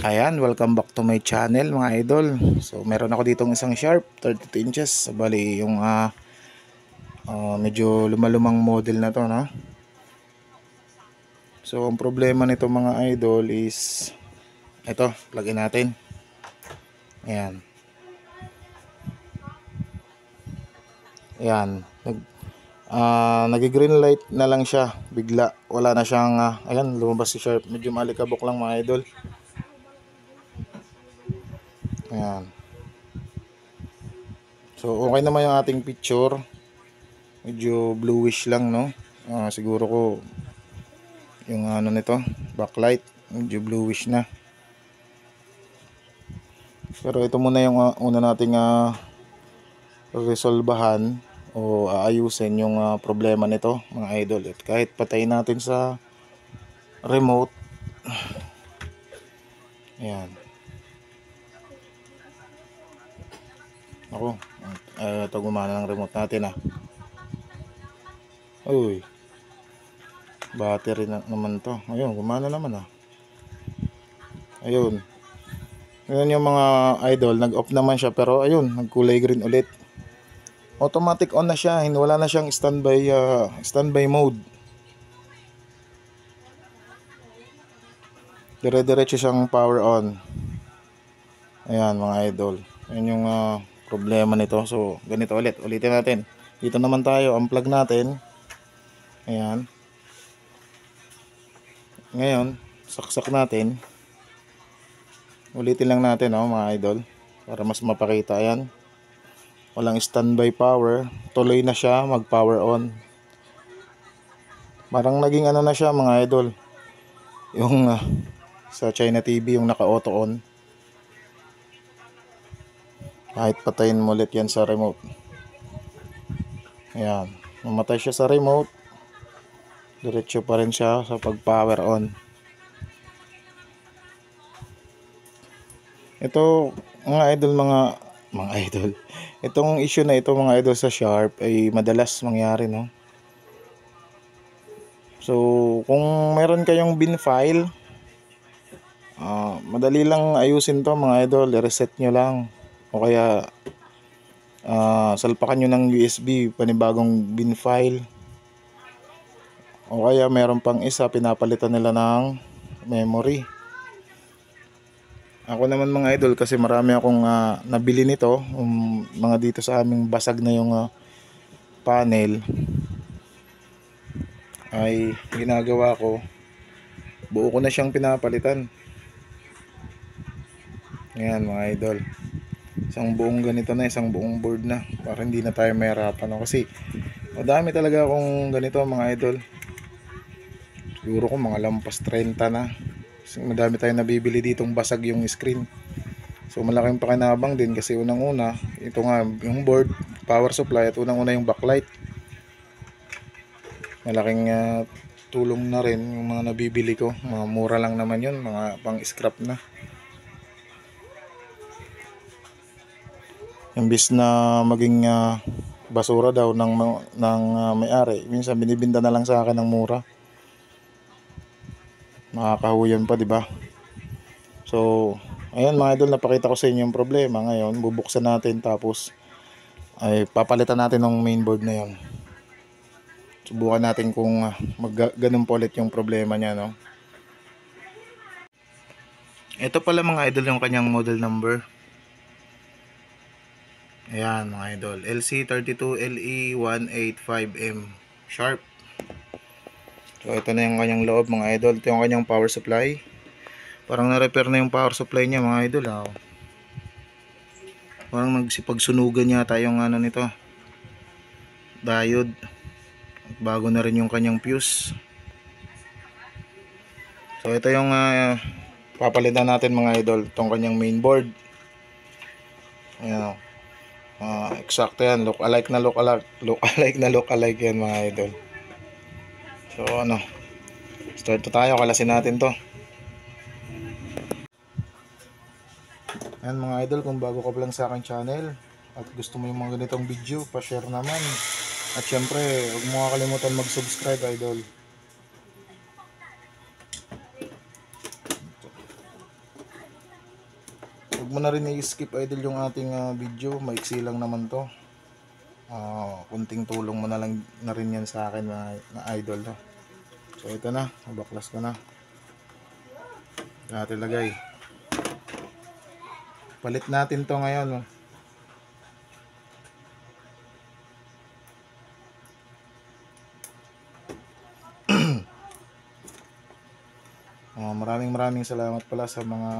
Ayan, welcome back to my channel mga idol. So meron ako ditong isang Sharp 32 inches. Bali yung medyo lumalumang model na to, no? So ang problema nito mga idol is ito, plug-in natin. Ayan. Ayan, nag-green light na lang siya bigla. Wala na siyang ayan, lumabas si Sharp. Medyo malikabok lang mga idol. Ayan. So okay naman yung ating picture. Medyo bluish lang, no? Siguro ko yung ano nito, backlight, medyo bluish na. Pero ito muna yung una nating resolbahan o aayusin yung problema nito mga idol. At kahit patayin natin sa remote, ayan. Ako, ito gumana ng remote natin Uy, battery na naman to. Ayun, gumana naman Ayun. Ngayon yung mga idol, nag-off naman siya pero ayun, nagkulay green ulit. Automatic on na siya, wala na siyang standby mode. Dire-diretso siyang power on. Ayan mga idol. Ayan yung problema nito. So, ganito ulitin natin. Dito naman tayo, unplug natin. Ayan. Ngayon, saksak natin. Ulitin lang natin mga idol para mas mapakita. Ayan, walang standby power, tuloy na siya mag power on. Parang naging ano na siya mga idol, yung sa China TV yung naka auto on. Kahit patayin mo ulit yan sa remote, ayan, mamatay siya sa remote, diretso pa rin siya sa pag power on. Ito mga idol, mga idol, itong issue na ito mga idol sa Sharp ay madalas mangyari, no? So kung meron kayong bin file, madali lang ayusin to mga idol. I-reset nyo lang o kaya salpakan nyo ng USB panibagong bin file, o kaya meron pang isa pinapalitan nila ng memory. Ako naman mga idol, kasi marami akong nabili nito, mga dito sa aming basag na yung panel, ay ginagawa ko, buo ko na siyang pinapalitan. Ayan mga idol, isang buong ganito na, isang buong board na, para hindi na tayo mahirapan kasi madami talaga akong ganito mga idol. Siguro ko mga lampas 30 na. Madami tayong nabibili ditong basag yung screen. So malaking pakinabang din kasi unang-una, ito nga yung board, power supply, at unang-una yung backlight. Malaking tulong na rin yung mga nabibili ko. Mga mura lang naman yun, mga pang scrap na. Imbis na maging basura daw ng may-ari, minsan binibinta na lang sa akin ng mura. Makakahuyan pa, di ba? So ayan mga idol, napakita ko sa inyo yung problema. Ngayon bubuksan natin, tapos ay papalitan natin ng mainboard na yun. Subukan natin kung ganun po ulit yung problema niya, no? Ito pala mga idol yung kanyang model number. Ayan mga idol, LC32LE185M Sharp. So ito na yung kanyang loob mga idol. Ito yung kanyang power supply. Parang na-repair na yung power supply niya mga idol. Parang nagsipagsunugan yata yung ano nito, diode. Bago na rin yung kanyang fuse. So ito yung papalitan natin mga idol, itong kanyang mainboard. Ayan, eksakto yan, look alike na look alike yan mga idol. So start to tayo, kalasin natin to. Ayan mga idol, kung bago ka pa lang sa aking channel at gusto mo yung mga ganitong video, pa-share naman. At syempre, huwag mo kakalimutan mag-subscribe idol. mo na rin i-skip idol yung ating video, maiksi lang naman to. Kunting tulong mo na lang na rin yan sa akin na idol, no? So ito na, baklas ko na. Natin lagay. Palit natin to ngayon, no? Maraming salamat pala sa mga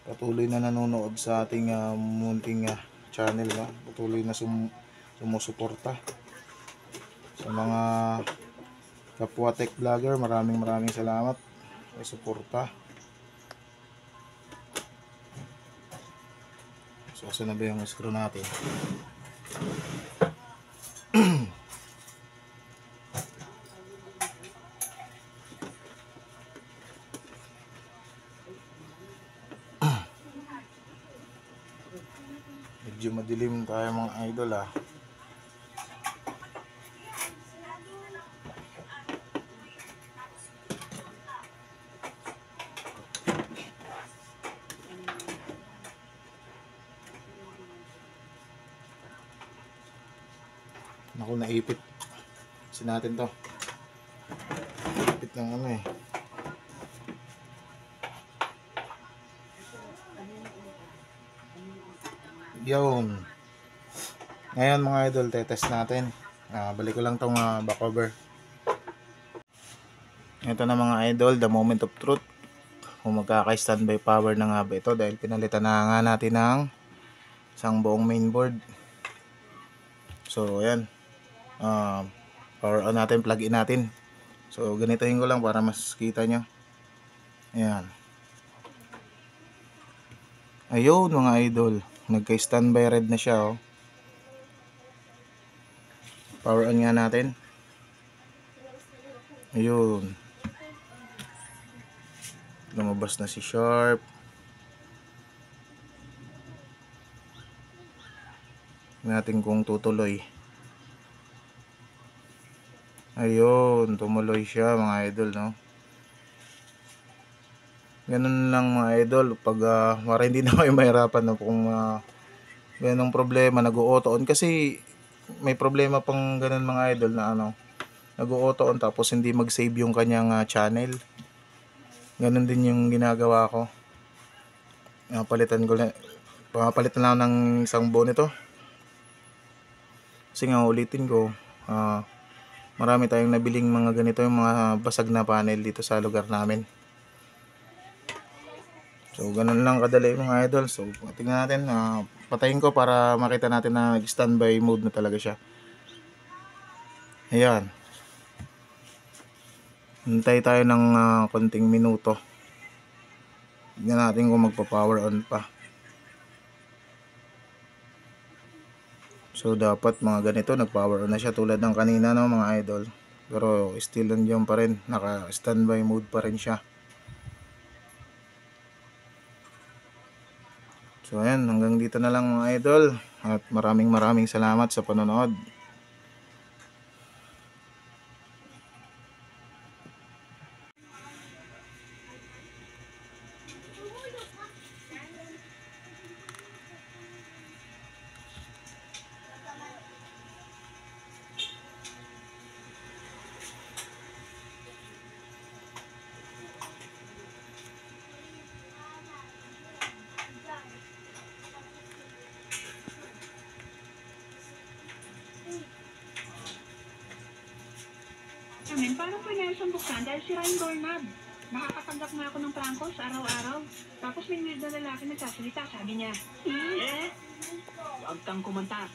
patuloy na nanonood sa ating munting channel, no? Patuloy na sumusuporta sa mga kapwa tech vlogger. Maraming salamat sa suporta. So asa na ba yung screw natin? Medyo madilim tayo mga idol, Naku, naipit. Kasi natin to. Ipit ng ano eh. Yun. Ngayon mga idol, tetest natin. Balik ko lang tong back cover. Ito na mga idol, the moment of truth. Kung magkaka-standby power na nga ba ito, dahil pinalitan na nga natin ng isang buong mainboard. So ayan, power on natin, plug in natin. So ganitohin ko lang para mas kita nyo. Ayan. Ayun mga idol, nagka-standby red na siya, oh. Power on nga natin. Ayun. Lumabas na si Sharp. Natin kung tutuloy. Ayun, tumuloy siya mga idol, no? Ganun lang mga idol. Pag para hindi na kayo mahirapan, no? Kung ganung problema, nag-auto on. Kasi may problema pang ganun mga idol na ano, nag-auto on tapos hindi mag-save yung kanyang channel. Ganun din yung ginagawa ko. Palitan lang ng isang buo nito. Kasi nga ulitin ko, marami tayong nabiling mga ganito, yung mga basag na panel dito sa lugar namin. So ganun lang kadali mga idol. So tingnan natin, patayin ko para makita natin na nag-standby mode na talaga siya. Ayan. Hintay tayo ng konting minuto. Tingnan natin kung magpa-power on pa. So dapat mga ganito nag-power on na siya tulad ng kanina, no mga idol. Pero still nandiyan pa rin, naka-standby mode pa rin siya. So ayan, hanggang dito na lang mga idol. At maraming salamat sa panonood. Paano po na siyang buksan dahil sira yung doorknob? Nakakatanggap nga ako ng prangkos araw-araw. Tapos may weird na lalaki nagsasalita, sabi niya, "Huwag kang kumanta."